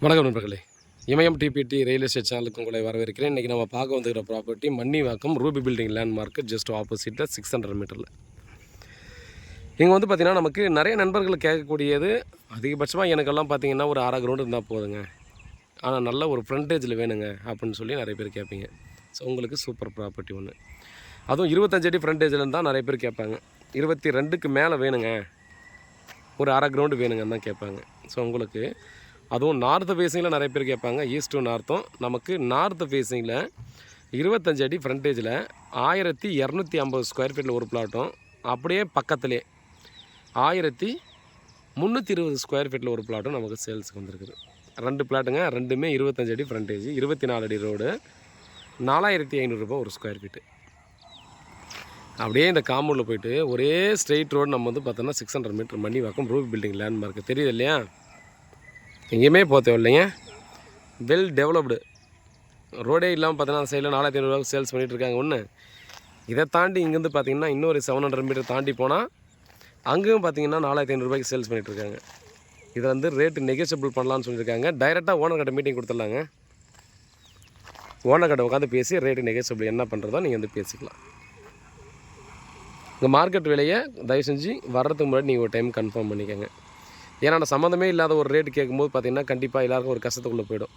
வணக்கம் நண்பர்களே. இமயம் DBT real estate சேனலுக்கு உங்களை வரவேற்கிறேன். இன்றைக்கி நம்ம பார்க்க வந்துக்கிற property Mannivakkam Ruby building landmark just ஆப்போசிட்டில் 600 மீட்டரில். இங்கே வந்து பார்த்திங்கன்னா நமக்கு நிறைய நண்பர்கள் கேட்கக்கூடியது அதிகபட்சமாக எனக்கெல்லாம் பார்த்திங்கன்னா ஒரு 1/2 கிரவுண்டு இருந்தால் போதுங்க, ஆனால் நல்ல ஒரு ஃப்ரண்டேஜில் வேணுங்க அப்படின்னு சொல்லி நிறைய பேர் கேட்பீங்க. ஸோ உங்களுக்கு சூப்பர் ப்ராப்பர்ட்டி ஒன்று, அதுவும் 25 அடி ஃப்ரண்டேஜில் இருந்தால் நிறைய பேர் கேட்பாங்க. 22க்கு மேலே வேணுங்க, ஒரு 1/2 கிரவுண்டு வேணுங்கன்னு தான் கேட்பாங்க. ஸோ உங்களுக்கு அதுவும் நார்த்து ஃபேஸிங்கில் நிறைய பேர் கேட்பாங்க. ஈஸ்ட் டு நார்த்தும் நமக்கு நார்த்து ஃபேஸிங்கில் 25 அடி ஃப்ரண்டேஜில் 1250 ஸ்கொயர் ஃபீட்டில் ஒரு பிளாட்டும், அப்படியே பக்கத்துலேயே 1320 ஸ்கொயர் ஃபீட்டில் ஒரு பிளாட்டும் நமக்கு சேல்ஸுக்கு வந்திருக்குது. 2 பிளாட்டுங்க, ரெண்டுமே 25 அடி ஃப்ரண்டேஜ், 24 அடி ரோடு, 4500 ரூபா ஒரு ஸ்கொயர் ஃபீட்டு. அப்படியே இந்த காம்பவுண்டில் போய்ட்டு ஒரே ஸ்ட்ரெயிட் ரோடு நம்ம வந்து பார்த்தோன்னா 600 metre Mannivakkam Ruby building landmark தெரியுது இல்லையா? எங்கேயுமே போக தேவையில்லைங்க, வெல் டெவலப்டு ரோடே இல்லாமல் பார்த்தீங்கன்னா அந்த சைடில் 4500 சேல்ஸ் பண்ணிகிட்ருக்காங்க. ஒன்று இதை தாண்டி இங்கேருந்து பார்த்தீங்கன்னா இன்னொரு 700 மீட்டர் தாண்டி போனால் அங்கேயும் பார்த்தீங்கன்னா 4500 ரூபாய்க்கு சேல்ஸ் பண்ணிகிட்ருக்காங்க. இதை வந்து ரேட்டு நெகோசியபிள் பண்ணலான்னு சொல்லியிருக்காங்க. டைரெக்டாக ஓனர் கிட்ட மீட்டிங் கொடுத்துடலாங்க. ஓனர் கிட்ட உட்காந்து பேசி ரேட்டு நெகோசியபிள் என்ன பண்ணுறதோ நீங்கள் வந்து பேசிக்கலாம். இந்த மார்க்கெட் விலையை தயவு செஞ்சு வர்றதுக்கு முன்னாடி நீங்கள் ஒரு டைம் கன்ஃபார்ம் பண்ணிக்கோங்க. ஏன்னா நான் சம்மந்தமே இல்லாத ஒரு ரேட்டு கேட்கும்போது பார்த்திங்கன்னா கண்டிப்பாக எல்லாருக்கும் ஒரு கஷ்டத்துக்குள்ளே போய்டும்,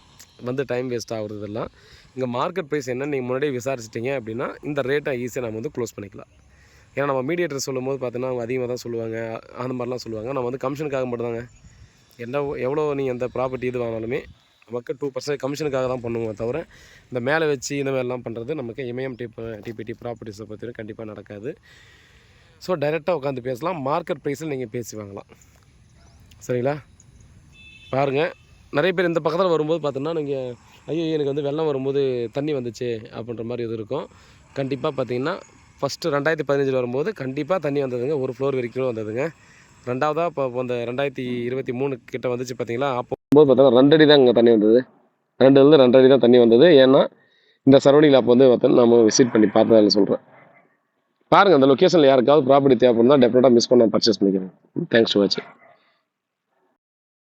வந்து டைம் வேஸ்ட் ஆகுறதெல்லாம். இங்கே மார்க்கெட் ப்ரைஸ் என்னன்னு நீங்கள் முன்னாடியே விசாரிச்சிட்டிங்க அப்படின்னா இந்த ரேட்டை ஈஸியாக நம்ம வந்து க்ளோஸ் பண்ணிக்கலாம். ஏன்னா நம்ம மீடியேட்டர் சொல்லும்போது பார்த்தீங்கன்னா அவங்க அதிகமாக தான் சொல்லுவாங்க, அந்த மாதிரிலாம் சொல்லுவாங்க. நம்ம வந்து கமிஷனுக்காக மட்டும்தாங்க, எவ்வளோ நீங்கள் எந்த ப்ராப்பர்ட்டி இது வாங்கினாலுமே நமக்கு 2% கமிஷனுக்காக தான் பண்ணுவோம் தவிர இந்த மேலே வச்சு இந்த மாதிரிலாம் பண்ணுறது நமக்கு இமயம் டிபிடி ப்ராப்பர்ட்டிஸை பற்றி கண்டிப்பாக நடக்காது. ஸோ டைரெக்டாக உட்காந்து பேசலாம், மார்க்கெட் ப்ரைஸில் நீங்கள் பேசி வாங்கலாம். சரிங்களா? பாருங்கள், நிறைய பேர் இந்த பக்கத்தில் வரும்போது பார்த்தோன்னா நீங்கள் ஐயோ எனக்கு வந்து வெள்ளம் வரும்போது தண்ணி வந்துச்சு அப்படின்ற மாதிரி இது இருக்கும். கண்டிப்பாக பார்த்தீங்கன்னா ஃபஸ்ட்டு 2015 வரும்போது கண்டிப்பாக தண்ணி வந்ததுங்க, ஒரு ஃப்ளோர் வரைக்கும் வந்ததுங்க. ரெண்டாவதாக இப்போ அந்த 2023 கிட்ட வந்துச்சு பார்த்தீங்களா, அப்போ பார்த்தோன்னா 2 அடி தான் இங்கே தண்ணி வந்தது. 2 அடி தான் தண்ணி வந்தது. ஏன்னா இந்த சரௌண்டிங்கில் அப்போ வந்து பார்த்தோன்னா நம்ம விசிட் பண்ணி பார்த்ததால சொல்கிறேன். பாருங்கள், அந்த லொக்கேஷனில் யாருக்காவது ப்ராப்பர்ட்டி தேவைப்படுனா டெஃபினட்டாக மிஸ் பண்ண பர்ச்சேஸ் பண்ணிக்கிறேன். தேங்க்ஸ் டு வாட்சிங்.